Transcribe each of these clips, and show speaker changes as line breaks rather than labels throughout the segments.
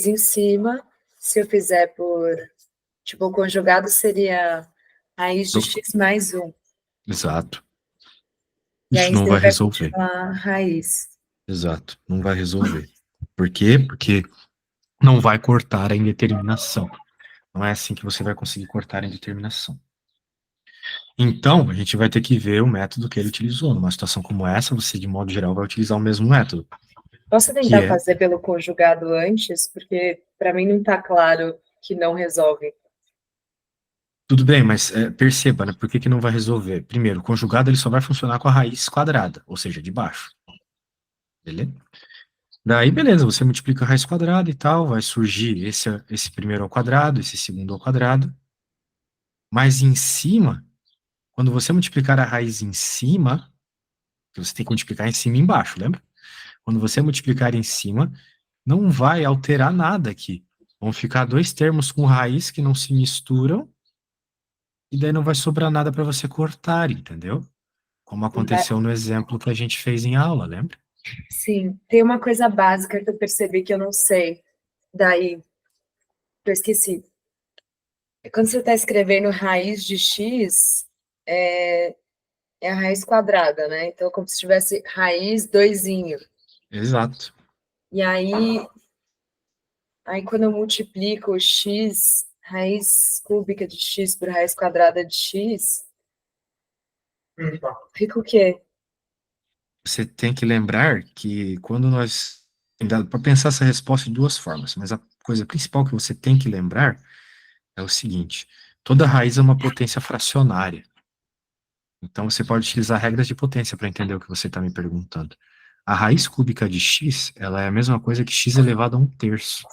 em cima, se eu fizer por, tipo, o conjugado seria raiz de x mais 1.
Exato.
E
Isso
aí
não
ele
vai
vai
resolver.
continuar raiz.
Exato. Não vai resolver. Por quê? Porque não vai cortar a indeterminação. Não é assim que você vai conseguir cortar a indeterminação. Então, a gente vai ter que ver o método que ele utilizou. Numa situação como essa, você, de modo geral, vai utilizar o mesmo método,
Posso
que
tentar
é...
fazer pelo conjugado antes? Porque para mim não está claro que não resolve.
Tudo bem, mas perceba, né? Por que que não vai resolver? Primeiro, o conjugado ele só vai funcionar com a raiz quadrada, ou seja, de baixo. Beleza? Daí, beleza, você multiplica a raiz quadrada e tal, vai surgir esse primeiro ao quadrado, esse segundo ao quadrado. Mas em cima, quando você multiplicar a raiz em cima, que você tem que multiplicar em cima e embaixo, lembra? Quando você multiplicar em cima, não vai alterar nada aqui. Vão ficar dois termos com raiz que não se misturam, e daí não vai sobrar nada para você cortar, entendeu? Como aconteceu no exemplo que a gente fez em aula, lembra?
Sim, tem uma coisa básica que eu percebi que eu não sei. Daí, eu esqueci. Quando você está escrevendo raiz de x, é a raiz quadrada, né? Então, é como se tivesse raiz doisinho.
Exato.
E aí quando eu multiplico o x, raiz cúbica de x por raiz quadrada de x, fica o quê?
Você tem que lembrar que quando nós. Para pensar essa resposta de duas formas, mas a coisa principal que você tem que lembrar é o seguinte: toda raiz é uma potência fracionária. Então você pode utilizar regras de potência para entender o que você está me perguntando. A raiz cúbica de x, ela é a mesma coisa que x elevado a um terço,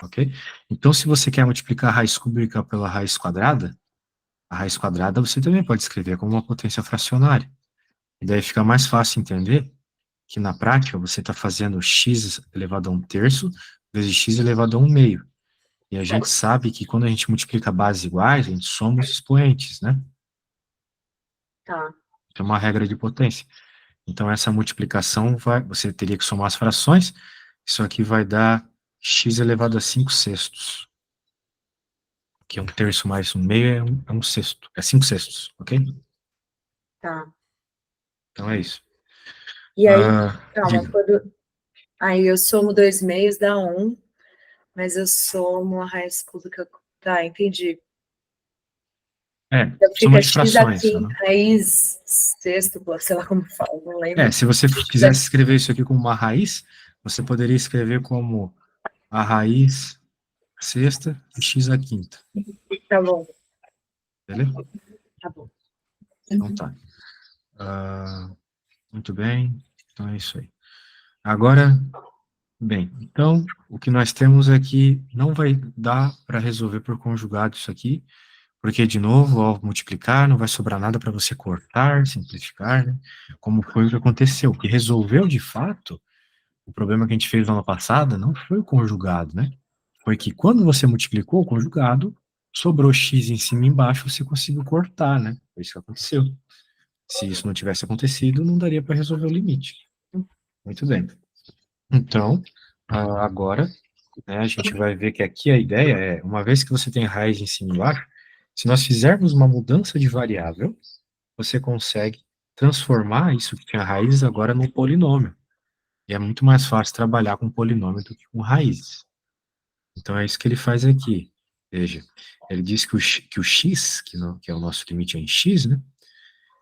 ok? Então, se você quer multiplicar a raiz cúbica pela raiz quadrada, a raiz quadrada você também pode escrever como uma potência fracionária. E daí fica mais fácil entender que na prática você está fazendo x elevado a um terço vezes x elevado a um meio. E a gente sabe que quando a gente multiplica bases iguais, a gente soma os expoentes, né?
Tá.
É uma regra de potência. Então, essa multiplicação você teria que somar as frações. Isso aqui vai dar x elevado a 5 sextos. Que é um terço mais um meio é um sexto. É 5 sextos, ok?
Tá.
Então é isso.
E aí, calma,
Diga.
aí eu somo 2 meios dá 1, mas eu somo a raiz cúbica. Tá, entendi. Então
Soma
fica
de
x
frações.
aqui, raiz sextupla, sei lá como fala, não lembro.
Se você quisesse escrever isso aqui como uma raiz, você poderia escrever como a raiz sexta e x à quinta.
Tá bom,
Beleza?
tá bom.
Então tá. Muito bem. Então é isso aí. Agora, bem, então o que nós temos é que não vai dar para resolver por conjugado isso aqui, porque, de novo, ao multiplicar, não vai sobrar nada para você cortar, simplificar, né? Como foi o que aconteceu. O que resolveu, de fato, o problema que a gente fez na aula passada não foi o conjugado, né? Foi que quando você multiplicou o conjugado, sobrou x em cima e embaixo, você conseguiu cortar, né? Foi isso que aconteceu. Se isso não tivesse acontecido, não daria para resolver o limite. Muito bem. Então, agora, né, a gente vai ver que aqui a ideia é, uma vez que você tem raiz em cima e embaixo, se nós fizermos uma mudança de variável, você consegue transformar isso que tinha raiz agora num polinômio. E é muito mais fácil trabalhar com polinômio do que com raízes. Então é isso que ele faz aqui. Veja, ele diz que o x, que é o nosso limite em x, né?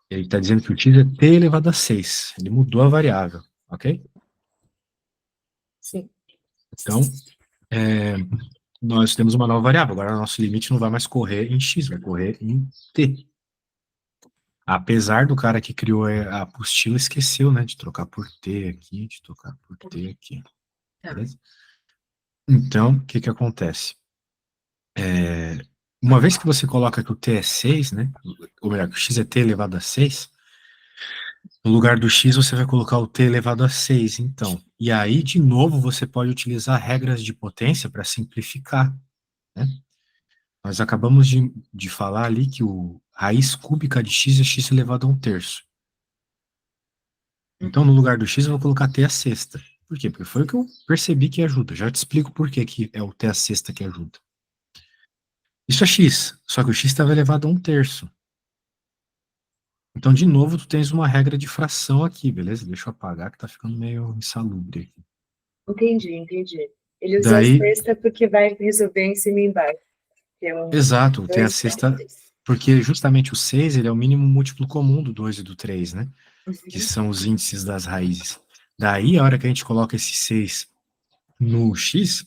Ele está dizendo que o x é t elevado a 6. Ele mudou a variável, ok?
Sim.
Então, é, nós temos uma nova variável. Agora, nosso limite não vai mais correr em x, vai correr em t. Apesar do cara que criou a apostila esqueceu, né, de trocar por t aqui, de trocar por t aqui.
Tá.
Beleza? Então, o que que acontece? Uma vez que você coloca que o t é 6, né, ou melhor, que o x é t elevado a 6, no lugar do x você vai colocar o t elevado a 6, então. E aí, de novo, você pode utilizar regras de potência para simplificar, né? Nós acabamos de falar ali que o raiz cúbica de x é x elevado a um terço. Então, no lugar do x, eu vou colocar t à sexta. Por quê? Porque foi o que eu percebi que ajuda. Já te explico por que que é o t a sexta que ajuda. Isso é x, só que o x estava elevado a 1/3. Então, de novo, tu tens uma regra de fração aqui, beleza? Deixa eu apagar que tá ficando meio insalubre aqui.
Entendi. Ele usou a
Daí,
sexta porque vai resolver em cima e embaixo. Que é
exato, tem a
dois,
sexta, porque justamente o 6 ele é o mínimo múltiplo comum do 2 e do 3, né? Que
Uhum.
são os índices das raízes. Daí, a hora que a gente coloca esse 6 no x,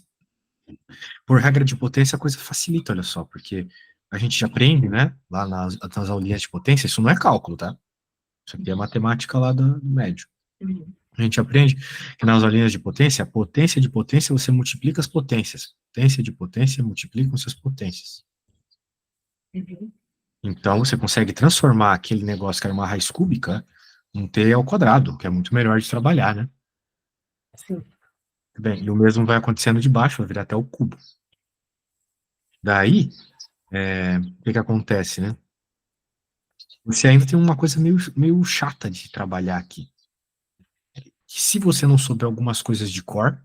por regra de potência, a coisa facilita, olha só, porque a gente aprende, né, lá nas aulinhas de potência, isso não é cálculo, tá? Isso aqui é matemática lá do médio.
Uhum.
A gente aprende que nas aulinhas de potência, a potência de potência, você multiplica as potências. Potência de potência multiplicam suas potências.
Uhum.
Então, você consegue transformar aquele negócio que era uma raiz cúbica num t ao quadrado, que é muito melhor de trabalhar, né?
Sim.
Bem, e o mesmo vai acontecendo de baixo, vai virar até o cubo. Daí, o que que acontece, né? Você ainda tem uma coisa meio chata de trabalhar aqui. Que se você não souber algumas coisas de cor,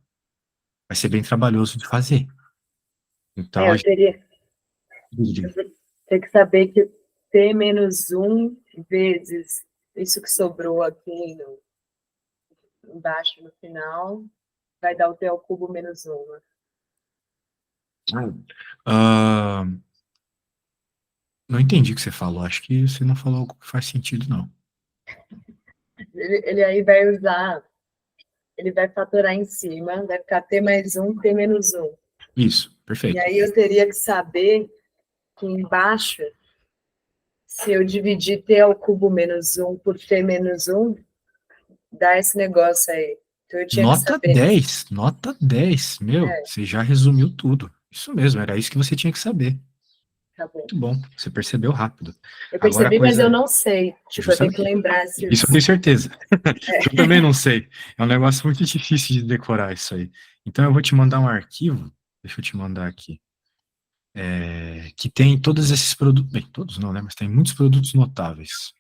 vai ser bem trabalhoso de fazer. Então, a
Eu teria, eu
gente...
vou ter que saber que T menos um vezes isso que sobrou aqui embaixo no final vai dar o T ao cubo menos um.
Ah, não entendi o que você falou. Acho que você não falou algo que faz sentido, não.
Ele aí vai usar, ele vai fatorar em cima, vai ficar T mais um, T menos um.
Isso,
E
perfeito.
aí eu teria que saber que embaixo, se eu dividir T ao cubo menos um por T menos um, dá esse negócio aí. Então eu tinha que
Nota
saber.
10, nota 10. Meu,
É,
você já resumiu tudo. Isso mesmo, era isso que você tinha que saber.
tá bom.
Muito bom, você percebeu rápido.
Eu
Agora a
percebi, mas eu
coisa,
não sei. Tipo, eu tenho que
justamente,
lembrar
isso eu
esses.
tenho certeza. Eu também não sei. É um negócio muito difícil de decorar isso aí. Então eu vou te mandar um arquivo, deixa eu te mandar aqui, que tem todos esses produtos, bem, todos não, né, mas tem muitos produtos notáveis.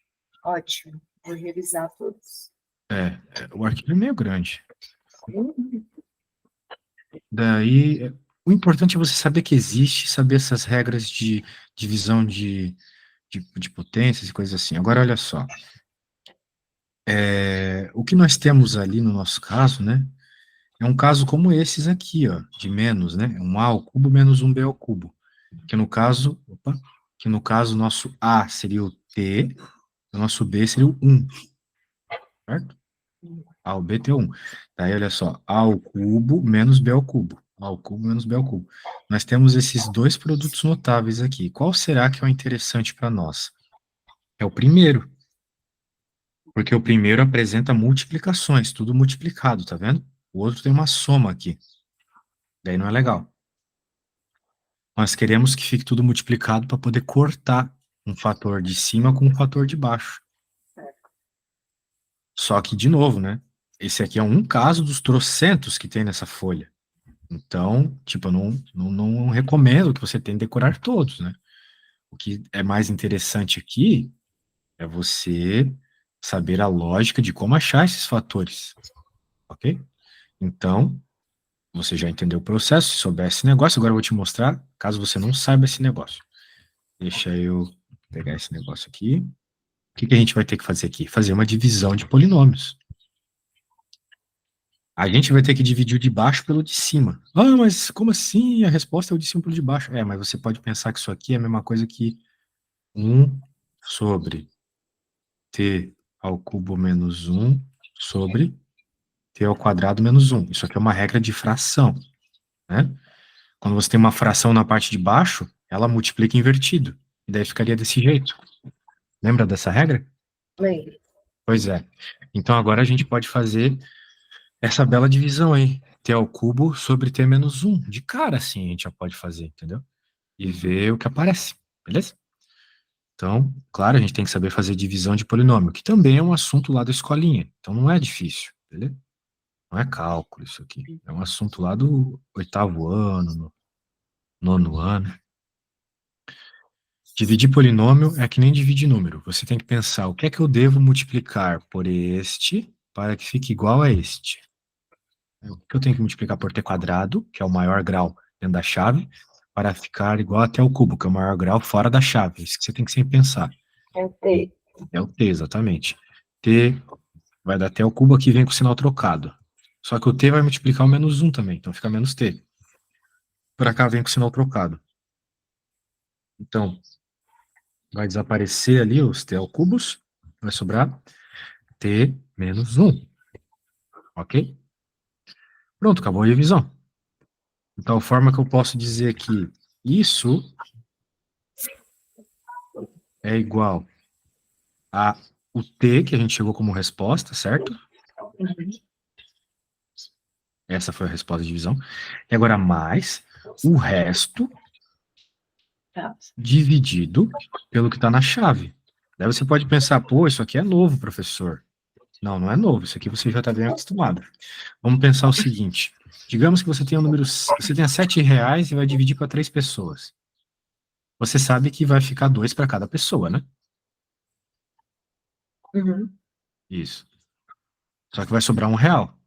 Ótimo. Vou revisar todos.
O arquivo é meio grande.
Hum.
Daí, o importante é você saber que existe, saber essas regras de divisão de potências e coisas assim. Agora, olha só, o que nós temos ali no nosso caso, né, é um caso como esses aqui, ó, de menos, né, um a ao cubo menos um b ao cubo, que no caso, o nosso a seria o t, o nosso b seria o 1, certo? A ao b tem 1. Daí, olha só, a ao cubo menos b ao cubo. A ao cubo menos b ao cubo. Nós temos esses dois produtos notáveis aqui. Qual será que é o interessante para nós? É o primeiro, porque o primeiro apresenta multiplicações, tudo multiplicado, tá vendo? O outro tem uma soma aqui. Daí não é legal. Nós queremos que fique tudo multiplicado para poder cortar um fator de cima com um fator de baixo. Só que, de novo, né? Esse aqui é um caso dos trocentos que tem nessa folha. Então, tipo, eu não recomendo que você tente decorar todos, né? O que é mais interessante aqui é você saber a lógica de como achar esses fatores, ok? Então, você já entendeu o processo, se souber esse negócio, agora eu vou te mostrar, caso você não saiba esse negócio. Deixa eu pegar esse negócio aqui. O que que a gente vai ter que fazer aqui? Fazer uma divisão de polinômios. A gente vai ter que dividir o de baixo pelo de cima. Ah, mas como assim? A resposta é o de cima pelo de baixo. Mas você pode pensar que isso aqui é a mesma coisa que 1 sobre t ao cubo menos 1 sobre t ao quadrado menos 1. Isso aqui é uma regra de fração, né? Quando você tem uma fração na parte de baixo, ela multiplica invertido. E daí ficaria desse jeito. Lembra dessa regra?
Lembro.
Pois é. Então agora a gente pode fazer essa bela divisão aí. T ao cubo sobre t menos 1. De cara, assim, a gente já pode fazer, entendeu? E ver o que aparece, beleza? Então, claro, a gente tem que saber fazer divisão de polinômio, que também é um assunto lá da escolinha. Então não é difícil, beleza? Não é cálculo isso aqui. É um assunto lá do oitavo ano, no nono ano. Dividir polinômio é que nem dividir número. Você tem que pensar o que é que eu devo multiplicar por este para que fique igual a este. que eu tenho que multiplicar por t quadrado, que é o maior grau dentro da chave, para ficar igual até o cubo, que é o maior grau fora da chave. Isso que você tem que sempre pensar.
É o T.
É o t, exatamente. T vai dar até o cubo, aqui vem com o sinal trocado. Só que o t vai multiplicar o menos 1 também, então fica menos t. Para cá vem com o sinal trocado. Então, vai desaparecer ali os t ao cubos, vai sobrar t menos 1. Ok? Pronto, acabou a revisão. De tal forma que eu posso dizer que isso é igual a o t que a gente chegou como resposta, certo?
Uhum.
Essa foi a resposta de divisão. E agora mais o resto
Tá.
dividido pelo que está na chave. Daí você pode pensar, pô, isso aqui é novo, professor. Não, não é novo, isso aqui você já está bem acostumado. Vamos pensar o seguinte, digamos que você tenha você tenha R$ 7 e vai dividir para 3 pessoas. Você sabe que vai ficar 2 para cada pessoa, né?
Uhum.
Isso. Só que vai sobrar R$ 1.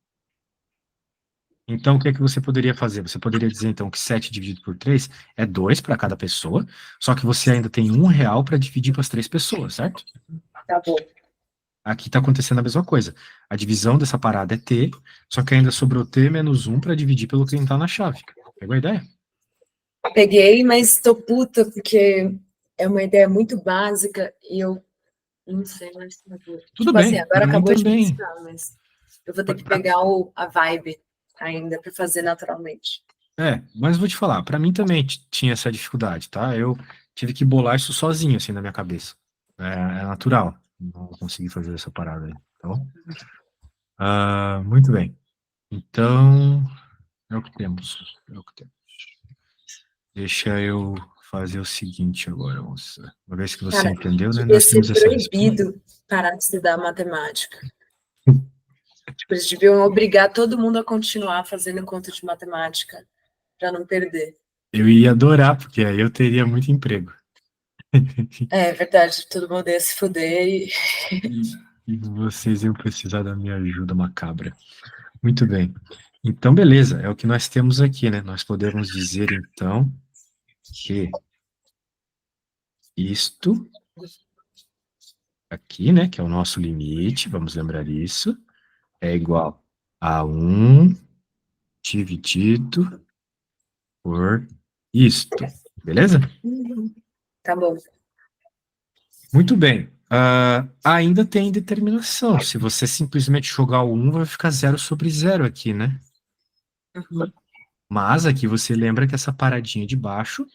Então, o que é que você poderia fazer? Você poderia dizer, então, que 7 dividido por 3 é 2 para cada pessoa, só que você ainda tem R$ 1 para dividir para as 3 pessoas, certo?
Tá bom.
Aqui está acontecendo a mesma coisa. A divisão dessa parada é t, só que ainda sobrou t menos 1 para dividir pelo que está na chave. Pegou a ideia?
Peguei, mas tô puta, porque é uma ideia muito básica e eu não sei mais fazer.
Tudo
Tipo assim,
bem,
agora
para mim
acabou de me
também.
ensinar, mas eu vou ter que pegar a vibe ainda para fazer naturalmente.
Mas vou te falar, para mim também tinha essa dificuldade, tá? Eu tive que bolar isso sozinho, assim, na minha cabeça. É natural. Não consegui fazer essa parada aí, tá bom? Muito bem. Então, é o que temos. É o que temos. Deixa eu fazer o seguinte agora, moça. Uma vez que você
Cara,
entendeu, né?
devia
Nós
ser
temos essa resposta.
proibido parar de estudar matemática. Tipo, eles deviam obrigar todo mundo a continuar fazendo conta de matemática para não perder.
Eu ia adorar, porque aí eu teria muito emprego.
É verdade, todo mundo ia se fuder e
E vocês iam precisar da minha ajuda macabra. Muito bem. Então, beleza, é o que nós temos aqui, né? Nós podemos dizer, então, que isto aqui, né, que é o nosso limite, vamos lembrar isso, é igual a 1 dividido por isto. Beleza?
tá bom.
Muito bem. Ainda tem determinação. Se você simplesmente jogar o 1, vai ficar 0/0 aqui, né?
Uhum.
Mas aqui você lembra que essa paradinha de baixo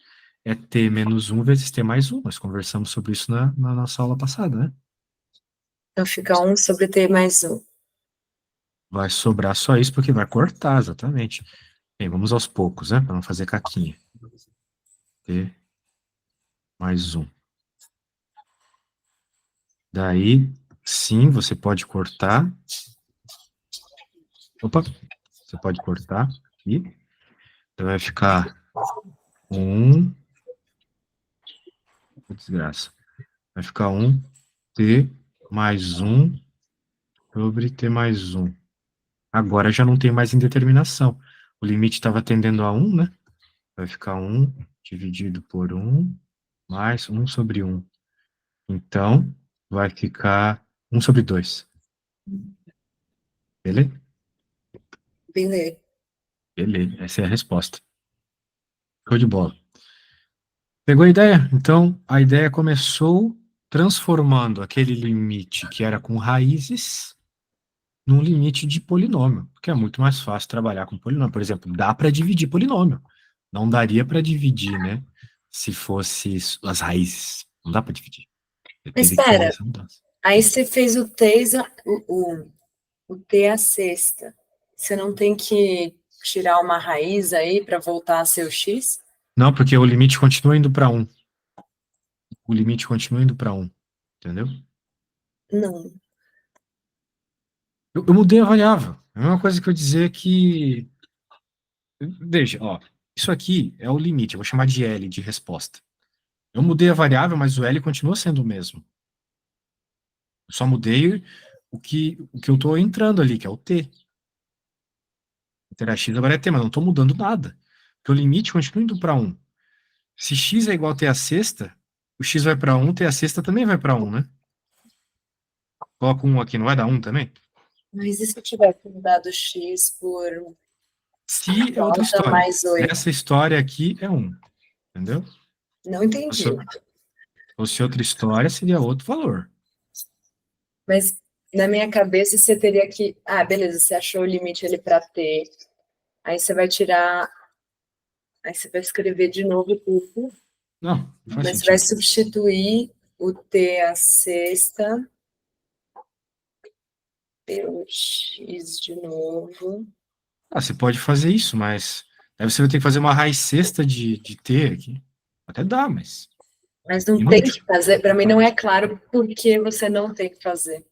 é t menos 1 vezes t mais 1. Nós conversamos sobre isso na nossa aula passada, né?
Então fica 1 sobre t mais 1.
Vai sobrar só isso porque vai cortar, exatamente. Bem, vamos aos poucos, né? Para não fazer caquinha. T mais 1. Daí, sim, você pode cortar. Opa, você pode cortar aqui. Então vai ficar 1. Desgraça. Vai ficar 1 t mais 1 sobre t mais 1. Agora já não tem mais indeterminação. O limite estava tendendo a 1, né? Vai ficar 1 dividido por 1 mais 1 sobre 1. Então, vai ficar 1 sobre 2. Beleza?
Beleza.
Beleza, essa é a resposta. Show de bola. Pegou a ideia? Então, a ideia começou transformando aquele limite que era com raízes num limite de polinômio, porque é muito mais fácil trabalhar com polinômio. Por exemplo, dá para dividir polinômio. Não daria para dividir, né? Se fosse as raízes. Não dá para dividir. Você
Mas
teve que fazer
espera,
essa mudança.
aí você fez o t à sexta. Você não tem que tirar uma raiz aí para voltar a ser o x?
Não, porque o limite continua indo para 1. O limite continua indo para 1. Entendeu?
Não.
Eu mudei a variável. É a mesma coisa que eu dizer que. Veja, ó. Isso aqui é o limite. Eu vou chamar de L de resposta. Eu mudei a variável, mas o L continua sendo o mesmo. Eu só mudei o que eu estou entrando ali, que é o T. Será x agora é t, mas não estou mudando nada. Porque o limite continua indo para 1. Se x é igual a t a sexta, o x vai para 1, t a sexta também vai para 1, né? Coloca 1 aqui, não vai dar 1 também?
Mas e se eu tivesse mudado x por
Se é outra
nota
história.
mais 8?
Nessa história aqui é 1, entendeu?
Não
Se
entendi.
fosse outra história, seria outro valor.
Mas na minha cabeça você teria que. Ah, beleza, você achou o limite ali para t. Aí você vai tirar. Aí você vai escrever de novo tudo.
Não, não faz
Mas você vai
sentido.
substituir o t a sexta pelo x de novo.
Ah, você pode fazer isso, mas aí você vai ter que fazer uma raiz sexta de t aqui. Até dá, mas
Mas não tem
inútil.
que fazer. Para mim não é claro por que você não tem que fazer.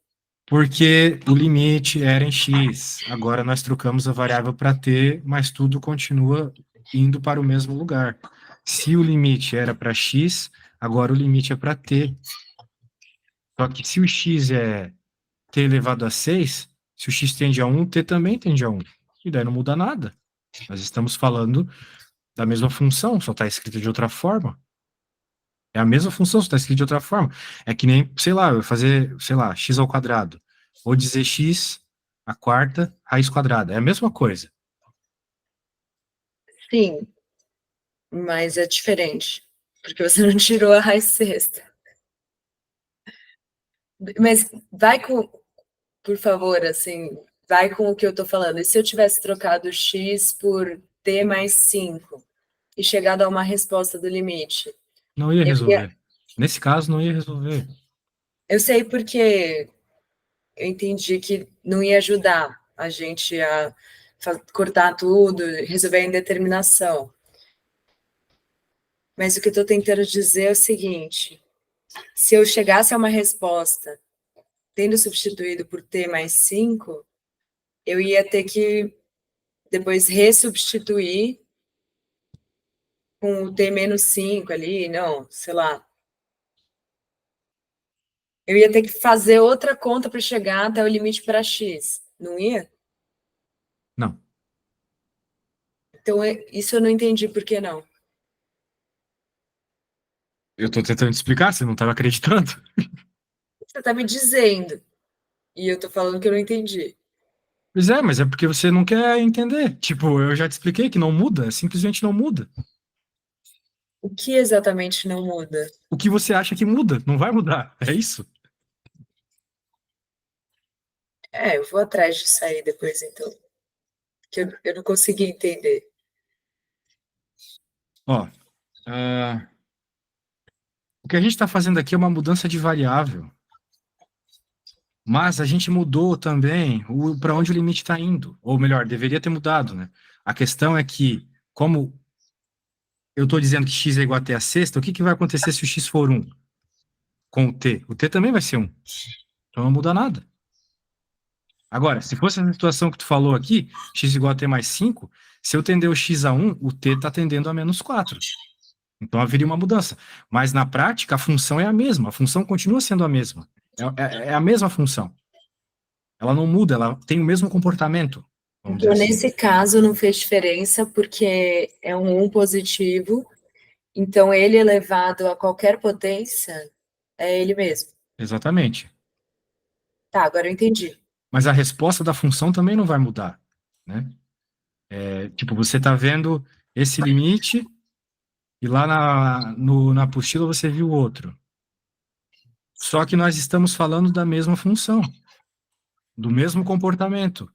Porque o limite era em x. Agora nós trocamos a variável para t, mas tudo continua indo para o mesmo lugar. Se o limite era para x, agora o limite é para t. Só que se o x é t elevado a 6, se o x tende a 1, t também tende a 1. E daí não muda nada. Nós estamos falando da mesma função, só está escrita de outra forma. É a mesma função, só está escrita de outra forma. É que nem, sei lá, eu fazer, sei lá, x ao quadrado. Ou dizer x a quarta raiz quadrada. É a mesma coisa.
Sim, mas é diferente. Porque você não tirou a raiz sexta. Mas vai com, por favor, assim, vai com o que eu tô falando. E se eu tivesse trocado x por t mais 5 e chegado a uma resposta do limite?
Não ia
Eu,
resolver. Nesse caso, não ia resolver.
eu sei porque eu entendi que não ia ajudar a gente a cortar tudo, resolver a indeterminação. Mas o que eu estou tentando dizer é o seguinte: se eu chegasse a uma resposta tendo substituído por t mais 5, eu ia ter que depois ressubstituir com o t menos 5 ali, não, sei lá. Eu ia ter que fazer outra conta para chegar até o limite para x, não ia?
Não.
Então, isso eu não entendi por que não.
Eu estou tentando te explicar, você não estava acreditando.
Você está me dizendo, e eu estou falando que eu não entendi.
Pois é, mas é porque você não quer entender. Tipo, eu já te expliquei que não muda, simplesmente não muda.
O que exatamente não muda?
O que você acha que muda, não vai mudar. É isso.
Eu vou atrás disso aí depois, então, que eu não consegui entender.
Ó, o que a gente está fazendo aqui é uma mudança de variável. Mas a gente mudou também para onde o limite está indo. Ou melhor, deveria ter mudado, né? A questão é que, como eu estou dizendo que x é igual a t a sexta, o que vai acontecer se o x for 1 com o t? O t também vai ser 1. Então não muda nada. Agora, se fosse a situação que tu falou aqui, x igual a t mais 5, se eu tender o x a 1, o t está tendendo a menos 4. Então haveria uma mudança. Mas na prática, a função é a mesma. A função continua sendo a mesma. É a mesma função. Ela não muda, ela tem o mesmo comportamento, vamos dizer
Então,
assim.
nesse caso, não fez diferença, porque é um positivo, então ele elevado a qualquer potência é ele mesmo.
Exatamente.
Tá, agora eu entendi.
Mas a resposta da função também não vai mudar, né? Tipo, você está vendo esse limite e lá na apostila você viu outro. Só que nós estamos falando da mesma função, do mesmo comportamento,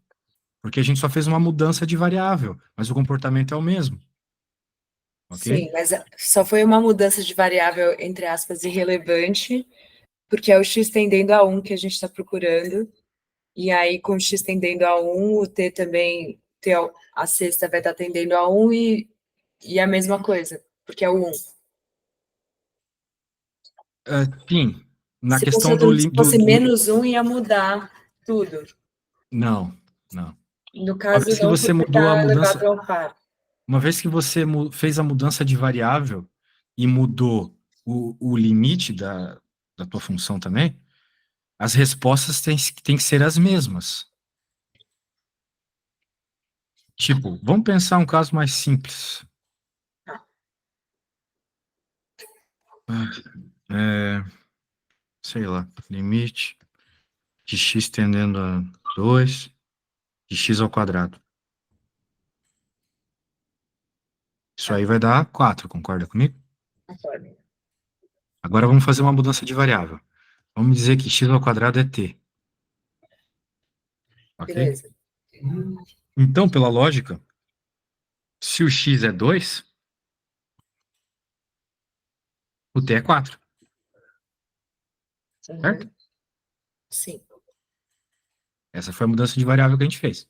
porque a gente só fez uma mudança de variável, mas o comportamento é o mesmo, ok?
Sim, mas só foi uma mudança de variável, entre aspas, irrelevante, porque é o x tendendo a 1 que a gente está procurando, e aí com o x tendendo a 1, o t também, a sexta vai estar tendendo a 1 e a mesma coisa, porque é o 1.
Sim, na
Se fosse,
questão do,
se
lim-
fosse menos 1, ia mudar tudo.
Não, não.
No
Uma
caso,
vez que
não,
você
porque
mudou a
está elevado
mudança,
ao par.
uma vez que você fez a mudança de variável e mudou o limite da tua função também, as respostas têm que ser as mesmas. Tipo, vamos pensar um caso mais simples.
Tá.
É, sei lá, limite de x tendendo a 2 de x ao quadrado. Isso aí
Tá.
vai dar 4, concorda comigo?
Concordo.
Agora vamos fazer uma mudança de variável. Vamos dizer que x ao quadrado é t, ok?
Beleza.
Então, pela lógica, se o x é 2, o t é 4, certo?
Uhum. Sim.
Essa foi a mudança de variável que a gente fez.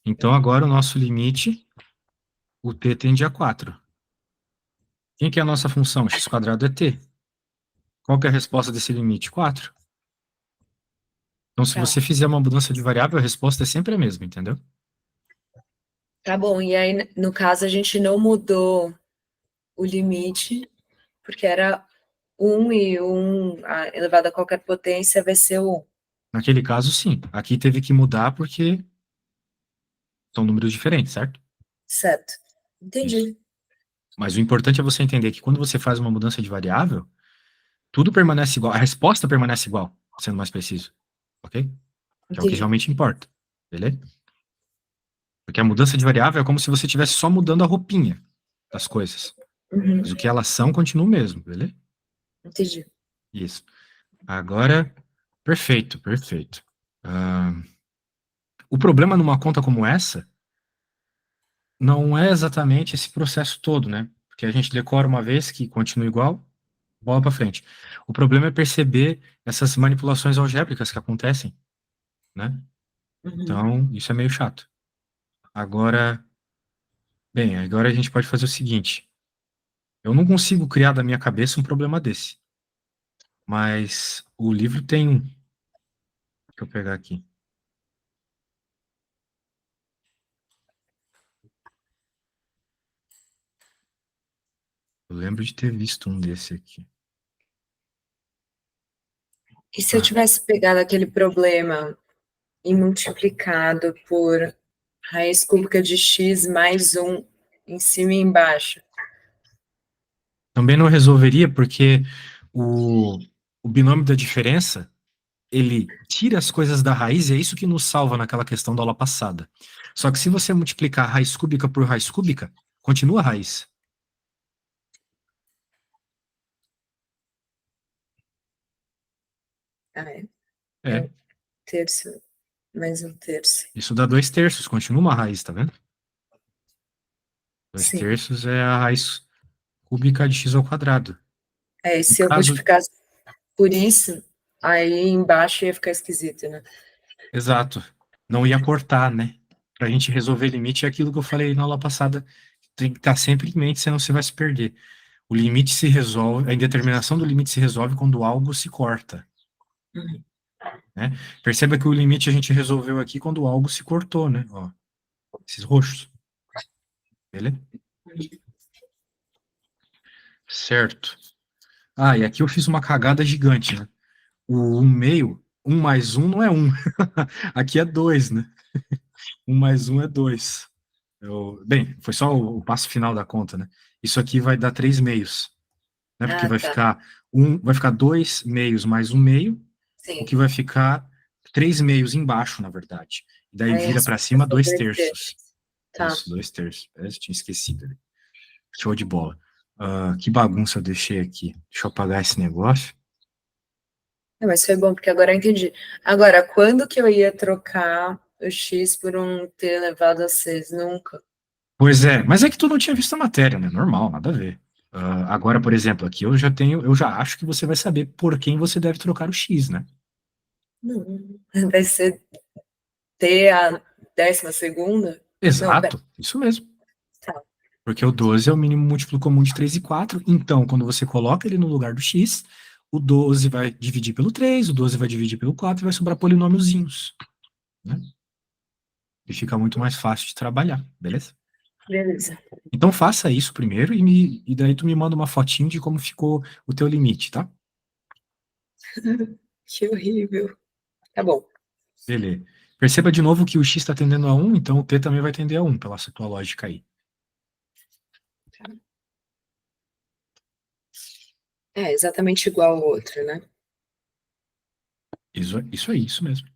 Então, agora o nosso limite, o t tende a 4. Quem que é a nossa função? X quadrado é t. Qual que é a resposta desse limite? 4. Então, se
Tá.
você fizer uma mudança de variável, a resposta é sempre a mesma, entendeu?
Tá bom. E aí, no caso, a gente não mudou o limite, porque era 1 e 1 elevado a qualquer potência vai ser o 1.
Naquele caso, sim. Aqui teve que mudar porque são números diferentes, certo?
Certo.
Isso.
Entendi.
Mas o importante é você entender que quando você faz uma mudança de variável, tudo permanece igual, a resposta permanece igual, sendo mais preciso, ok? Que é o que
Entendi.
realmente importa, beleza? Porque a mudança de variável é como se você estivesse só mudando a roupinha das coisas.
Uhum.
Mas o que elas são continua o mesmo, beleza?
Entendi.
Isso. Agora, perfeito, perfeito. Ah, o problema numa conta como essa não é exatamente esse processo todo, né? Porque a gente decora uma vez que continua igual, bola para frente. O problema é perceber essas manipulações algébricas que acontecem, né?
Uhum.
Então, isso é meio chato. Agora, bem, agora a gente pode fazer o seguinte. Eu não consigo criar da minha cabeça um problema desse, mas o livro tem um. Deixa eu pegar aqui. Eu lembro de ter visto um desse aqui.
E se eu
Ah,
tivesse pegado aquele problema e multiplicado por raiz cúbica de x mais 1 em cima e embaixo?
também não resolveria porque o, o binômio da diferença ele tira as coisas da raiz e é isso que nos salva naquela questão da aula passada. Só que se você multiplicar raiz cúbica por raiz cúbica, continua a raiz.
Ah, é. É
É,
um terço mais um terço.
isso dá 2/3, continua uma raiz, tá vendo? Dois
Sim.
terços é a raiz cúbica de x ao quadrado.
É, e
No
se eu
caso,
multiplicasse por isso, aí embaixo ia ficar esquisito, né?
exato, não ia cortar, né? Pra gente resolver limite é aquilo que eu falei na aula passada, tem que estar sempre em mente, senão você vai se perder. O limite se resolve, a indeterminação do limite se resolve quando algo se corta,
Uhum.
né? Perceba que o limite a gente resolveu aqui quando algo se cortou, né? Ó, esses roxos, beleza? Certo. Ah, e aqui eu fiz uma cagada gigante, né? O 1 meio, 1 mais 1 não é 1. Aqui é 2, né? 1 mais 1 é 2. Bem, foi só o passo final da conta, né? Isso aqui vai dar 3 meios, né? Porque
Ah, tá.
vai ficar 2 meios mais 1 meio, o
Sim.
que vai ficar 3 meios embaixo, na verdade. E daí
Aí a
vira para
resposta
cima
ficou
2
2
terços.
terços. Tá.
Isso, 2 terços. Eu tinha esquecido ali. Show de bola. Ah, que bagunça eu deixei aqui. Deixa eu apagar esse negócio.
Não, mas foi bom, porque agora eu entendi. Agora, quando que eu ia trocar o x por um t elevado a 6? Nunca.
Pois é, mas é que tu não tinha visto a matéria, né? Normal, nada a ver. Ah, agora, por exemplo, aqui eu já acho que você vai saber por quem você deve trocar o X, né?
Não. Vai ser t a 12ª? Não, pera.
Exato, isso mesmo.
Tá.
Porque o 12 é o mínimo múltiplo comum de 3 e 4. Então, quando você coloca ele no lugar do X, o 12 vai dividir pelo 3, o 12 vai dividir pelo 4 e vai sobrar polinômiozinhos, né? E fica muito mais fácil de trabalhar, beleza?
Beleza.
Então faça isso primeiro e daí tu me manda uma fotinho de como ficou o teu limite, tá?
Que horrível. Tá bom.
Beleza. Perceba de novo que o x está tendendo a 1, então o t também vai tender a 1, pela tua lógica aí.
É exatamente igual ao outro, né?
Isso aí, isso mesmo.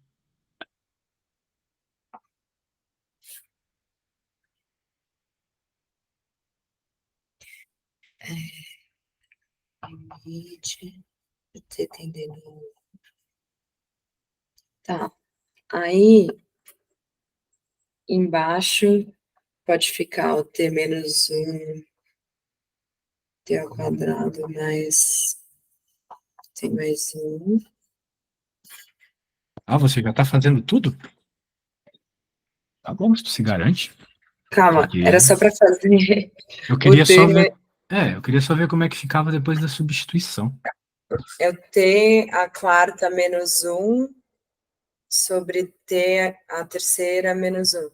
Limite de t tendendo a 1. Tá. Aí, embaixo, pode ficar o t menos 1, t ao quadrado mais t mais 1.
Ah, você já está fazendo tudo? Tá bom, se tu se garante.
Calma,
Porque
era só para fazer
eu
o
queria só
t,
ver. Eu queria só ver como é que ficava depois da substituição.
é o t a quarta menos 1 sobre t a terceira menos 1.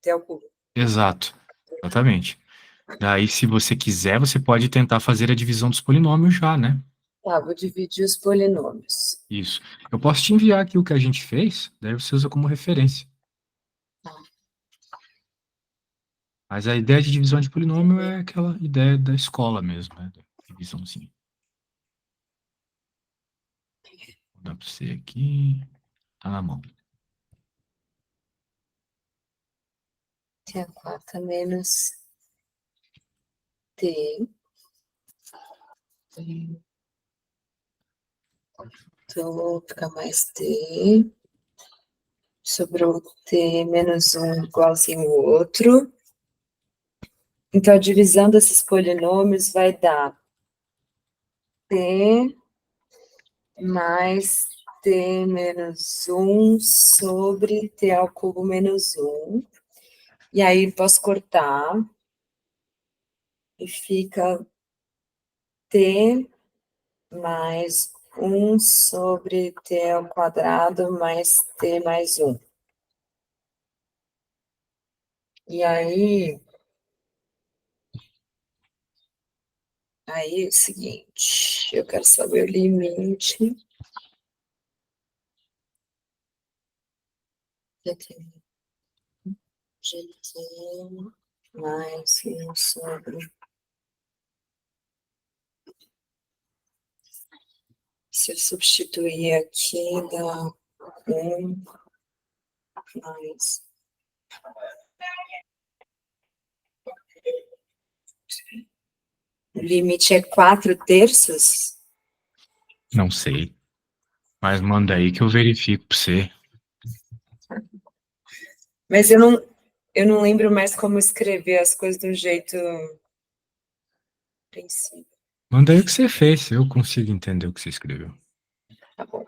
T ao cubo.
Exato, exatamente. Daí, se você quiser, você pode tentar fazer a divisão dos polinômios já, né?
Tá, vou dividir os polinômios.
Isso. Eu posso te enviar aqui o que a gente fez, daí você usa como referência. Mas a ideia de divisão de polinômio é aquela ideia da escola mesmo, né? Da divisãozinha. Vou dar para você aqui. Tá na mão.
T a quarta menos t. Então, fica mais t. Sobrou t menos 1 igualzinho ao outro. Então, a divisão desses polinômios vai dar t mais t menos 1 sobre t ao cubo menos 1. E aí, posso cortar. E fica t mais 1 sobre t ao quadrado mais t mais 1. E aí é o seguinte, eu quero saber o limite de t mais 1 sobre... Se eu substituir aqui, dá 1 mais... O limite é 4/3?
Não sei. Mas manda aí que eu verifico para você.
Mas eu não lembro mais como escrever as coisas do jeito princípio.
Manda aí o que você fez, eu consigo entender o que você escreveu.
Tá bom.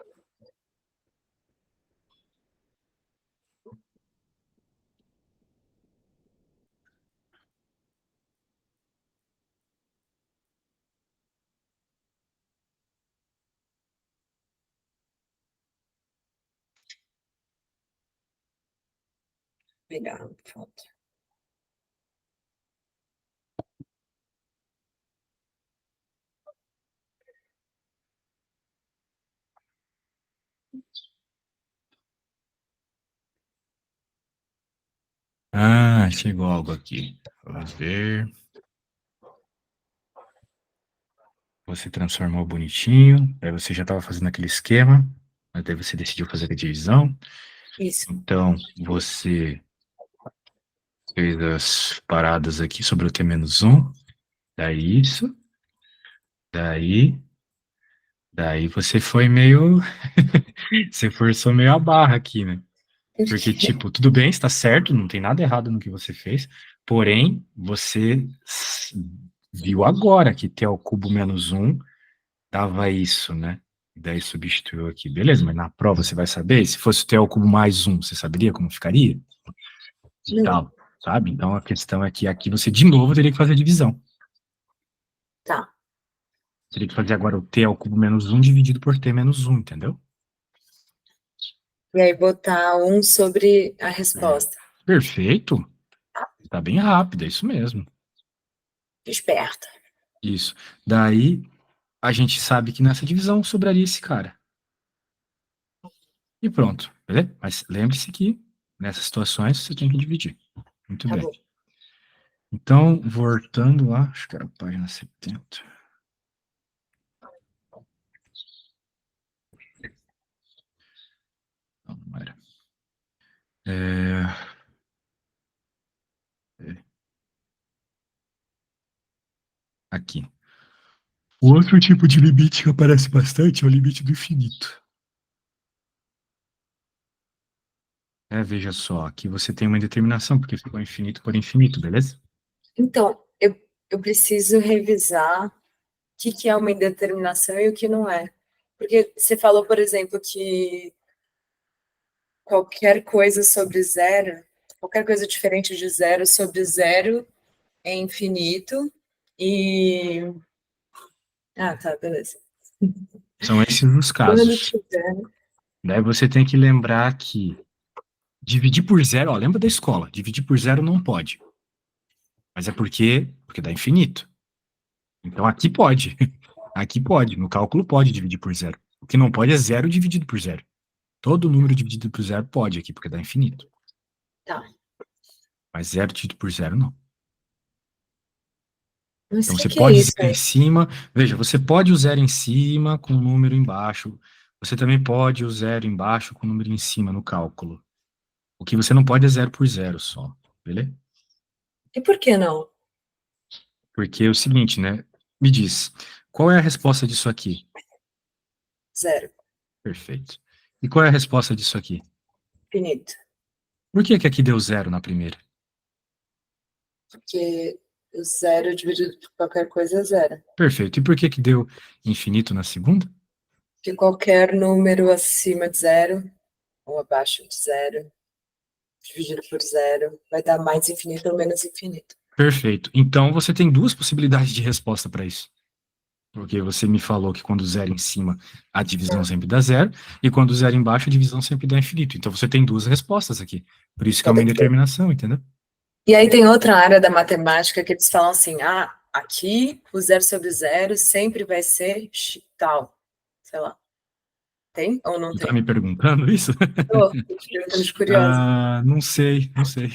Pegar uma foto.
Ah, chegou algo aqui. Vamos ver. Você transformou bonitinho, aí você já estava fazendo aquele esquema, mas daí você decidiu fazer a divisão.
Isso.
Então, você fez as paradas aqui sobre o T menos 1, daí isso, daí, daí você foi meio, você forçou meio a barra aqui, né? Porque, tipo, tudo bem, está certo, não tem nada errado no que você fez, porém, você viu agora que T ao cubo menos 1 dava isso, né? E daí substituiu aqui. Beleza, mas na prova você vai saber? Se fosse o T ao cubo mais 1, você saberia como ficaria? E
Não.
tal, sabe? Então a questão é que aqui você de novo teria que fazer a divisão.
Tá.
Teria que fazer agora o T ao cubo menos 1 dividido por T menos 1, entendeu?
E aí botar 1 sobre a resposta.
Perfeito. Tá bem rápido, é isso mesmo.
Esperta.
Isso. Daí a gente sabe que nessa divisão sobraria esse cara. E pronto, beleza? Mas lembre-se que nessas situações você tem que dividir. Muito
Tá
bem.
bom.
Então, voltando lá, acho que era a página 70. Não, não era. Aqui. O outro tipo de limite que aparece bastante é o limite do infinito. Veja só, aqui você tem uma indeterminação, porque ficou infinito por infinito, beleza?
Então, eu preciso revisar o que é uma indeterminação e o que não é. Porque você falou, por exemplo, que qualquer coisa sobre zero, qualquer coisa diferente de zero sobre zero é infinito. E. Ah, tá, beleza.
São esses os
Quando
casos.
tiver.
Daí você tem que lembrar que dividir por zero, ó, lembra da escola, dividir por zero não pode. Mas é porque dá infinito. Então aqui pode. Aqui pode. No cálculo pode dividir por zero. O que não pode é zero dividido por zero. Todo número dividido por zero pode aqui, porque dá infinito.
Tá.
Mas zero dividido por zero não.
Mas o
Então
que
você
que é
pode
isso
zero em
aí?
cima. Veja, você pode o zero em cima com o número embaixo. Você também pode o zero embaixo com o número em cima no cálculo. O que você não pode é zero por zero só. Beleza?
E por que não?
Porque é o seguinte, né? Me diz, qual é a resposta disso aqui?
Zero.
Perfeito. E qual é a resposta disso aqui?
Infinito.
Por que que aqui deu zero na primeira?
Porque o zero dividido por qualquer coisa é zero.
Perfeito. E por que que deu infinito na segunda?
Que qualquer número acima de zero ou abaixo de zero, dividido por zero, vai dar mais infinito ou menos infinito.
Perfeito. Então você tem duas possibilidades de resposta para isso. Porque você me falou que quando zero em cima, a divisão sempre dá zero, e quando zero embaixo, a divisão sempre dá infinito. Então você tem duas respostas aqui. Por isso que é uma
Pode ser.
indeterminação, entendeu?
E aí tem outra área da matemática que eles falam assim, ah, aqui o zero sobre zero sempre vai ser tal. Sei lá. Tem ou não
Tu tá
tem?
me perguntando isso?
Tô te perguntando de curiosa.
Não sei, não sei,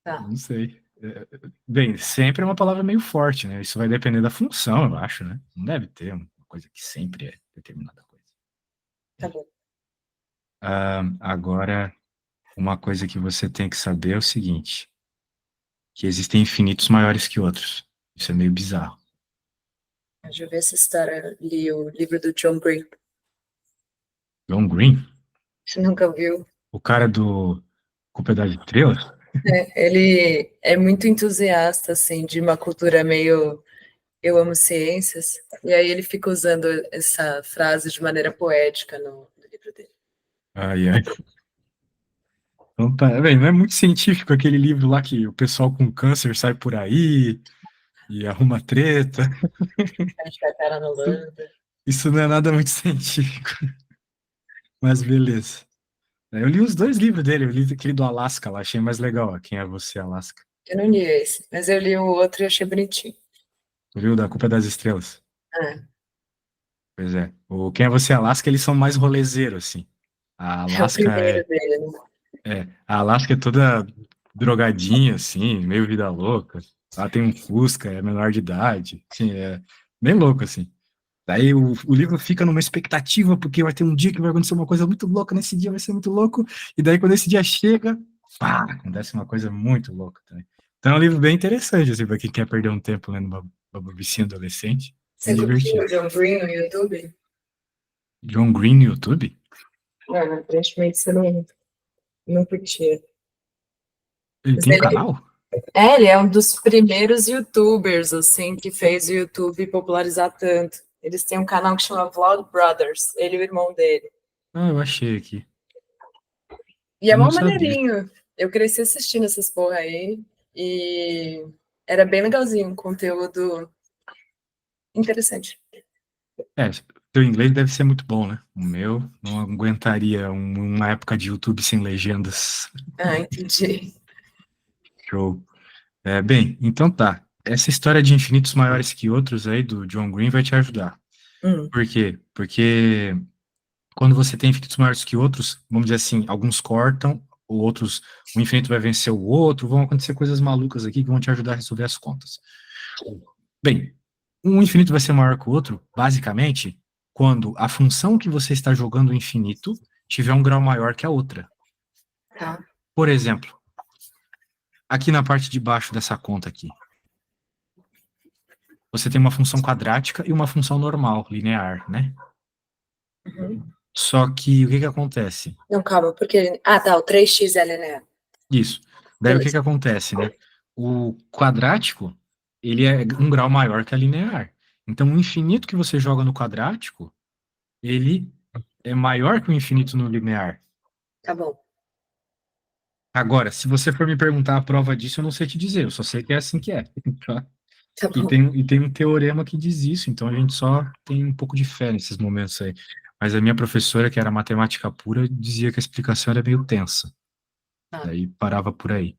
Tá,
não sei. Bem, sempre é uma palavra meio forte, né? Isso vai depender da função, eu acho, né? Não deve ter uma coisa que sempre é determinada coisa.
tá bom.
Agora, uma coisa que você tem que saber é o seguinte, que existem infinitos maiores que outros. Isso é meio bizarro.
Deixa eu ver essa história. Li o livro do John Green.
John Green,
Você nunca viu?
o cara do Culpa das Estrelas?
Ele é muito entusiasta, assim, de uma cultura meio eu amo ciências, e aí ele fica usando essa frase de maneira poética no livro dele.
Ai, ai. Então tá, bem, não é muito científico aquele livro lá que o pessoal com câncer sai por aí e arruma treta.
A gente vai parar na Holanda.
Isso não é nada muito científico, mas beleza. Eu li os dois livros dele, eu li aquele do Alasca lá, achei mais legal, ó, Quem é Você, Alasca.
Eu não li esse, mas eu li o outro e achei bonitinho.
Viu? Da Culpa das Estrelas.
Ah,
Pois é. O Quem é Você, Alasca, eles são mais rolezeiros, assim. A
é o
Alasca
primeiro dele, né?
a Alasca é toda drogadinha, assim, meio vida louca. Ela tem um Fusca, é menor de idade, assim, é bem louco, assim. Daí o livro fica numa expectativa, porque vai ter um dia que vai acontecer uma coisa muito louca, nesse dia vai ser muito louco, e daí quando esse dia chega, pá, acontece uma coisa muito louca também. Então é um livro bem interessante, assim, para quem quer perder um tempo lendo uma bichinha adolescente, bem
Você curtiu
divertido.
o John Green no YouTube?
John Green no YouTube?
Não, aparentemente você não curtia.
Ele
Mas
tem um canal?
ele é um dos primeiros YouTubers, assim, que fez o YouTube popularizar tanto. Eles têm um canal que chama Vlog Brothers, ele e o irmão dele.
Ah, eu achei aqui.
E é
Eu não
mó
sabia.
maneirinho. Eu cresci assistindo essas porra aí e era bem legalzinho, um conteúdo interessante.
Teu inglês deve ser muito bom, né? O meu não aguentaria uma época de YouTube sem legendas.
Ah, entendi.
Show. Bem, então tá. Essa história de infinitos maiores que outros aí do John Green vai te ajudar.
Hum,
Por quê? Porque quando você tem infinitos maiores que outros, vamos dizer assim, alguns cortam, outros, o infinito vai vencer o outro, vão acontecer coisas malucas aqui que vão te ajudar a resolver as contas. Bem, um infinito vai ser maior que o outro, basicamente, quando a função que você está jogando o infinito tiver um grau maior que a outra.
Tá.
Por exemplo, aqui na parte de baixo dessa conta aqui, você tem uma função quadrática e uma função normal, linear, né?
Uhum.
Só que o que que acontece?
Não, calma, porque... Ah, tá, o 3x é linear.
Isso. Daí o que
Beleza.
que acontece, né? O quadrático, ele é um grau maior que a linear. Então, o infinito que você joga no quadrático, ele é maior que o infinito no linear.
Tá bom.
Agora, se você for me perguntar a prova disso, eu não sei te dizer, eu só sei que é assim que é. Tá?
Tá
E
bom.
tem um teorema que diz isso, então a gente só tem um pouco de fé nesses momentos aí. Mas a minha professora, que era matemática pura, dizia que a explicação era meio tensa.
Tá.
Daí parava por aí.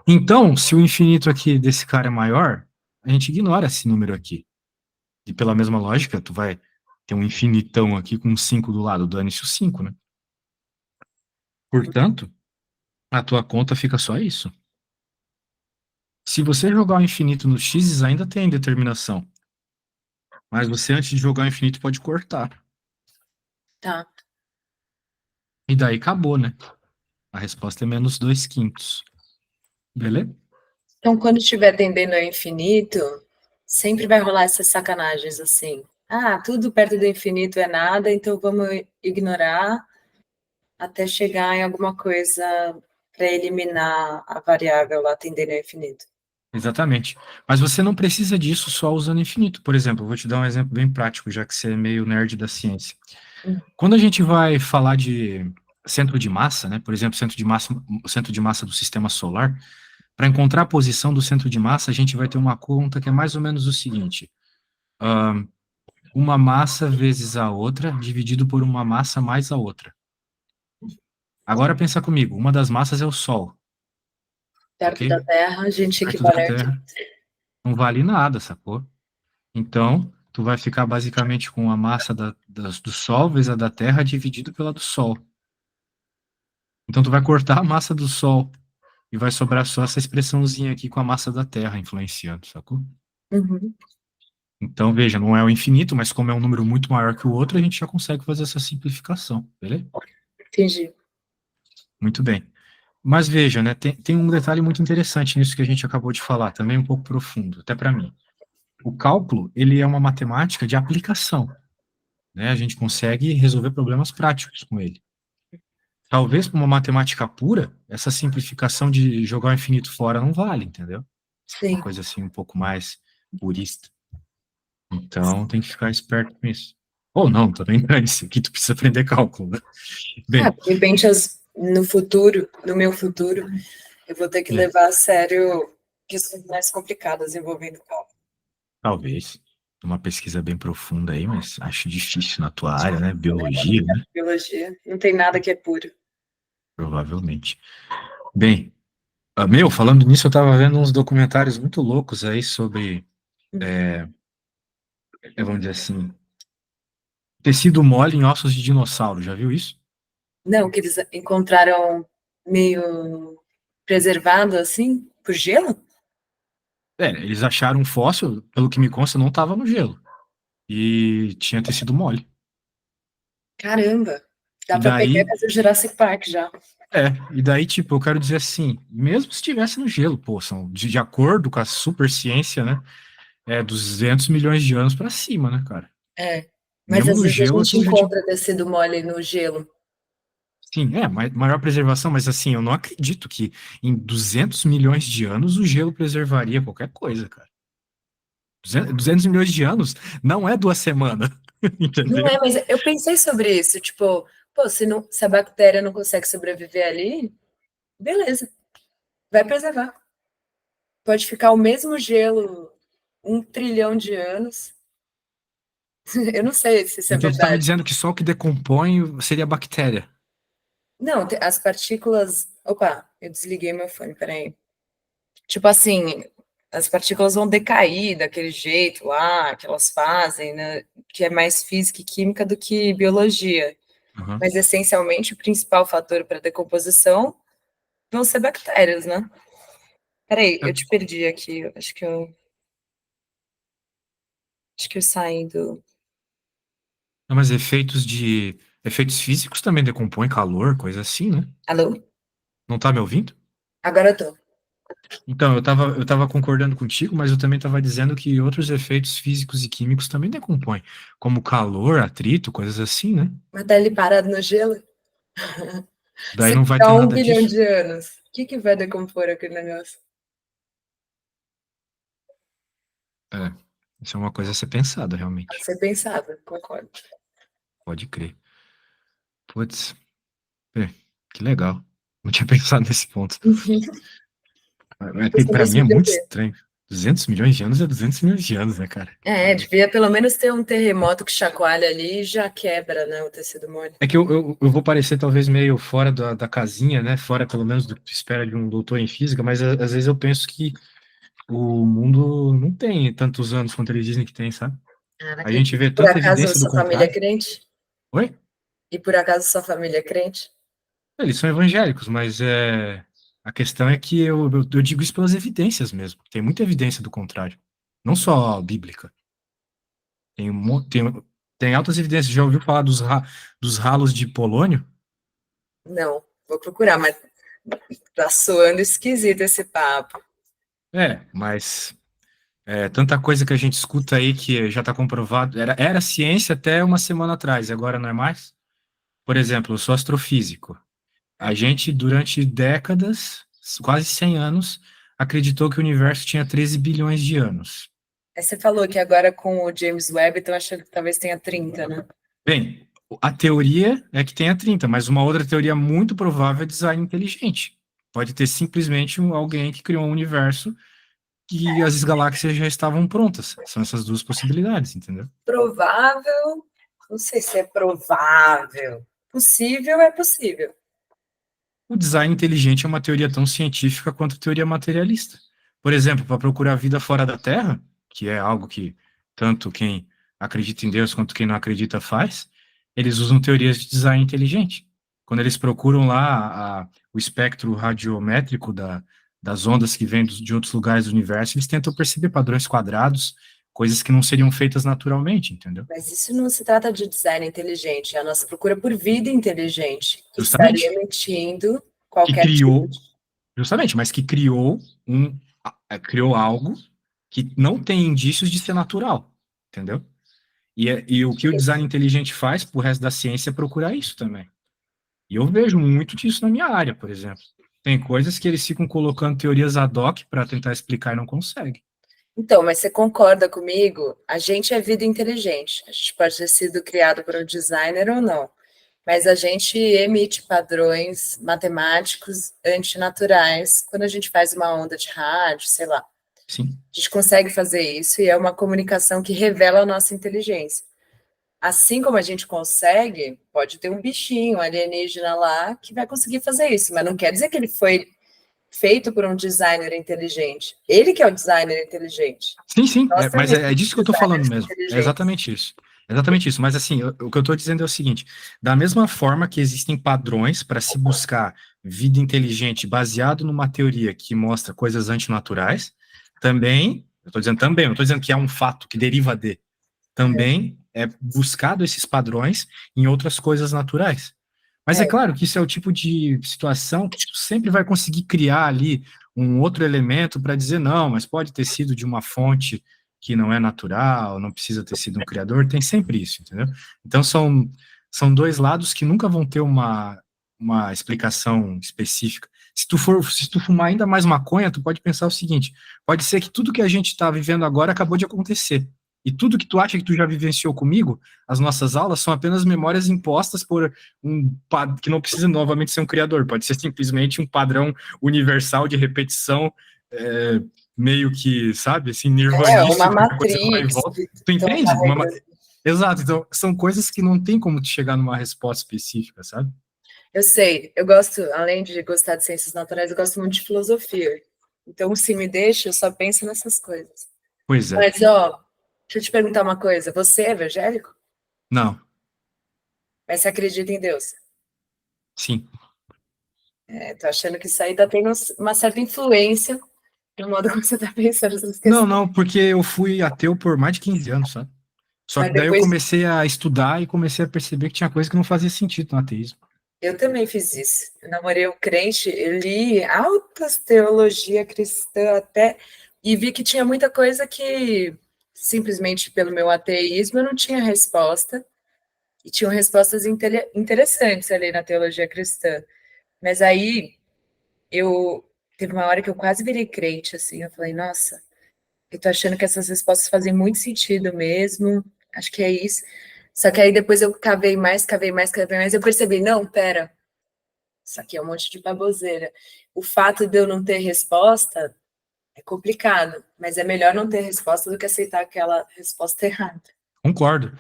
Então, se o infinito aqui desse cara é maior, a gente ignora esse número aqui. E pela mesma lógica, tu vai ter um infinitão aqui com 5 do lado, dane-se o 5, né? Portanto, a tua conta fica só isso. Se você jogar o infinito no x, ainda tem determinação. Mas você, antes de jogar o infinito, pode cortar.
Tá.
E daí acabou, né? A resposta é menos 2/5. Beleza?
Então, quando estiver tendendo ao infinito, sempre vai rolar essas sacanagens assim. Ah, tudo perto do infinito é nada, então vamos ignorar até chegar em alguma coisa para eliminar a variável lá tendendo ao infinito.
Exatamente. Mas você não precisa disso só usando infinito. Por exemplo, eu vou te dar um exemplo bem prático, já que você é meio nerd da ciência.
Hum.
Quando a gente vai falar de centro de massa, né? Por exemplo, centro de massa do sistema solar, para encontrar a posição do centro de massa, a gente vai ter uma conta que é mais ou menos o seguinte: uma massa vezes a outra, dividido por uma massa mais a outra. Agora pensa comigo, uma das massas é o Sol,
Perto
ok?
da Terra, a gente
Perto da
equivale ao
Terra, não vale nada, sacou? Então, tu vai ficar basicamente com a massa do Sol vezes a da Terra dividido pela do Sol. Então, tu vai cortar a massa do Sol e vai sobrar só essa expressãozinha aqui com a massa da Terra influenciando, sacou?
Uhum.
Então, veja, não é o infinito, mas como é um número muito maior que o outro, a gente já consegue fazer essa simplificação, beleza?
Entendi.
Muito bem. Mas veja, né, tem um detalhe muito interessante nisso que a gente acabou de falar, também um pouco profundo, até para mim. O cálculo, ele é uma matemática de aplicação, né? A gente consegue resolver problemas práticos com ele. Talvez para uma matemática pura, essa simplificação de jogar o infinito fora não vale, entendeu? Uma
Sim.
coisa assim um pouco mais purista. Então tem que ficar esperto com isso. Ou não, também dane-se, que tu precisa aprender cálculo, né?
Ah,
Bem,
de repente, no futuro, no meu futuro, eu vou ter que
é,
levar a sério questões mais complicadas envolvendo cálculo.
talvez. Uma pesquisa bem profunda aí, mas acho difícil na tua área, né? Biologia, né?
Biologia, não tem nada que é puro.
Provavelmente. Bem, falando nisso, eu tava vendo uns documentários muito loucos aí sobre, vamos dizer assim, tecido mole em ossos de dinossauro. Já viu isso?
Não, que eles encontraram meio preservado assim, por gelo?
Eles acharam um fóssil, pelo que me consta, não estava no gelo. E tinha tecido mole.
Caramba, dá
E
pra pegar e
daí,
fazer o Jurassic Park já.
tipo, eu quero dizer assim, mesmo se estivesse no gelo, pô, são de acordo com a super ciência, né? 200 milhões de anos para cima, né, cara?
É, mas
Mesmo
às
no
vezes a
gelo,
gente
aquilo já tinha.
encontra tecido mole no gelo.
Sim, maior preservação, mas assim, eu não acredito que em 200 milhões de anos o gelo preservaria qualquer coisa, cara. 200 milhões de anos não é 2 semanas,
Não
entendeu?
é, mas eu pensei sobre isso, tipo, pô, se a bactéria não consegue sobreviver ali, beleza, vai preservar. Pode ficar o mesmo gelo 1 trilhão de anos. Eu não sei se isso é
Então tu tá me
verdade.
dizendo que só o que decompõe seria a bactéria.
Não, as partículas. Opa, eu desliguei meu fone, peraí. Tipo assim, as partículas vão decair daquele jeito lá, que elas fazem, né? Que é mais física e química do que biologia.
Aham.
Mas, essencialmente, o principal fator para decomposição vão ser bactérias, né? Peraí, eu te perdi aqui. Acho que eu saí do...
Não, mas efeitos físicos também decompõem calor, coisa assim, né?
Alô?
Não tá me ouvindo?
Agora eu tô.
Então, eu tava concordando contigo, mas eu também estava dizendo que outros efeitos físicos e químicos também decompõem, como calor, atrito, coisas assim, né?
Mas tá ali parado no gelo?
Daí
Se
não vai ter
ficar um
nada
bilhão
disso.
de anos, o que vai decompor aquele negócio?
É, isso é uma coisa a ser pensada,
A
realmente.
ser pensado, concordo.
Pode crer. Putz, é, que legal. Não tinha pensado nesse ponto. É
Quer
que
saber
pra
se
mim é
me deu o
muito
quê?
estranho. 200 milhões de anos é 200 milhões de anos, né, cara?
É, devia pelo menos ter um terremoto que chacoalha ali e já quebra, né, o tecido mole.
É que eu vou parecer talvez meio fora da casinha, né? Fora, pelo menos, do que tu espera de um doutor em física, mas às vezes eu penso que o mundo não tem tantos anos quanto eles dizem que tem, sabe?
Ah, não
A gente
acredito.
vê
Por
tanta
acaso
evidência do
sua família é
contrário.
crente?
Oi?
E por acaso sua família é crente?
Eles são evangélicos, mas a questão é que eu digo isso pelas evidências mesmo. Tem muita evidência do contrário. Não só bíblica. Tem, tem altas evidências. Já ouviu falar dos ralos de polônio?
Não, vou procurar, mas tá soando esquisito esse papo.
Mas tanta coisa que a gente escuta aí que já está comprovado. Era ciência até uma semana atrás, agora não é mais? Por exemplo, eu sou astrofísico. A gente, durante décadas, quase 100 anos, acreditou que o universo tinha 13 bilhões de anos.
Aí você falou que agora com o James Webb estão achando que talvez tenha 30, né?
Bem, a teoria é que tenha 30, mas uma outra teoria muito provável é design inteligente. Pode ter simplesmente alguém que criou um universo que as galáxias já estavam prontas. São essas duas possibilidades, entendeu?
Provável, não sei se é provável. Possível é possível.
O design inteligente é uma teoria tão científica quanto a teoria materialista. Por exemplo, para procurar vida fora da Terra, que é algo que tanto quem acredita em Deus quanto quem não acredita faz, eles usam teorias de design inteligente. Quando eles procuram lá o espectro radiométrico das ondas que vêm de outros lugares do universo, eles tentam perceber padrões quadrados, coisas que não seriam feitas naturalmente, entendeu?
Mas isso não se trata de design inteligente, é a nossa procura por vida inteligente, que estaria
Justamente.
emitindo
Que
qualquer tipo
criou
de...
Justamente, mas que criou algo que não tem indícios de ser natural, entendeu? E o que o design inteligente faz pro resto da ciência é procurar isso também. E eu vejo muito disso na minha área, por exemplo. Tem coisas que eles ficam colocando teorias ad hoc para tentar explicar e não conseguem.
Então, mas você concorda comigo? A gente é vida inteligente. A gente pode ter sido criado por um designer ou não, mas a gente emite padrões matemáticos antinaturais quando a gente faz uma onda de rádio, sei lá.
Sim,
A gente consegue fazer isso e é uma comunicação que revela a nossa inteligência. Assim como a gente consegue, pode ter um bichinho alienígena lá que vai conseguir fazer isso, mas não quer dizer que ele foi feito por um designer inteligente. Ele que é o designer inteligente.
sim, sim,
Nós
mas
também
é
somos
disso que eu tô falando
designers
mesmo. É
inteligentes.
exatamente isso. Exatamente isso. Mas assim, o que eu tô dizendo é o seguinte: da mesma forma que existem padrões para se buscar vida inteligente baseado numa teoria que mostra coisas antinaturais, também, eu tô dizendo também, eu não tô dizendo que é um fato que deriva de, também é buscado esses padrões em outras coisas naturais. Mas é
É,
claro que isso é o tipo de situação que tu sempre vai conseguir criar ali um outro elemento para dizer, não, mas pode ter sido de uma fonte que não é natural, não precisa ter sido um criador, tem sempre isso, entendeu? Então são dois lados que nunca vão ter uma explicação específica. Se tu fumar ainda mais maconha, tu pode pensar o seguinte, pode ser que tudo que a gente está vivendo agora acabou de acontecer. E tudo que tu acha que tu já vivenciou comigo, as nossas aulas são apenas memórias impostas por que não precisa novamente ser um criador, pode ser simplesmente um padrão universal de repetição, é, meio que, sabe, assim,
uma
nirvanístico, que a coisa vai e
matrix
volta.
que
Tu
estão
entende?
carregando.
Exato, então são coisas que não tem como tu chegar numa resposta específica, sabe?
Eu sei, eu gosto, além de gostar de ciências naturais, eu gosto muito de filosofia. Então, se me deixa, eu só penso nessas coisas.
Pois é.
Mas, ó, deixa eu te perguntar uma coisa. Você é evangélico?
Não,
Mas você acredita em Deus?
Sim.
Tô achando que isso aí tá tendo uma certa influência no modo como você tá pensando essas
Não,
questões.
não, porque eu fui ateu por mais de 15 anos, sabe? Só
Mas
que daí eu
depois
comecei a estudar e comecei a perceber que tinha coisa que não fazia sentido no ateísmo.
eu também fiz isso. Eu namorei um crente, eu li altas teologia cristã até, e vi que tinha muita coisa que simplesmente pelo meu ateísmo eu não tinha resposta, e tinham respostas interessantes ali na teologia cristã. Mas aí eu teve uma hora que eu quase virei crente, assim, eu falei, nossa, eu tô achando que essas respostas fazem muito sentido mesmo, acho que é isso. Só que aí depois eu cavei mais, cavei mais, cavei mais, eu percebi, não, pera, isso aqui é um monte de baboseira. O fato de eu não ter resposta é complicado, mas é melhor não ter resposta do que aceitar aquela resposta errada.
Concordo.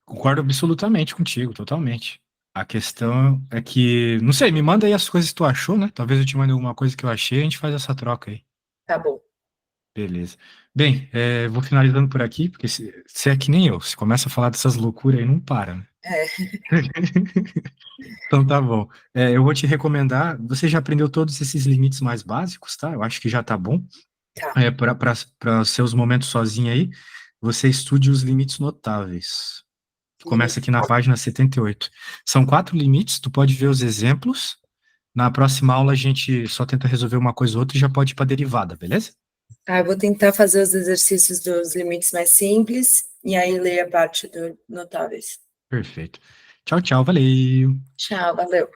Concordo absolutamente contigo, totalmente. A questão é que, não sei, me manda aí as coisas que tu achou, né? Talvez eu te mande alguma coisa que eu achei, a gente faz essa troca aí.
Tá bom.
Beleza. Bem, vou finalizando por aqui, porque se é que nem eu, se começa a falar dessas loucuras aí, não para, né?
É,
Então tá bom. Eu vou te recomendar, você já aprendeu todos esses limites mais básicos, tá? Eu acho que já tá bom.
tá.
Para os seus momentos sozinho aí, você estude os limites notáveis. Começa
Limite.
aqui na página 78. São 4 limites, tu pode ver os exemplos. Na próxima aula a gente só tenta resolver uma coisa ou outra e já pode ir para derivada, beleza?
Tá, eu vou tentar fazer os exercícios dos limites mais simples e aí ler a parte do notáveis.
Perfeito. Tchau, tchau, valeu.
Tchau, valeu.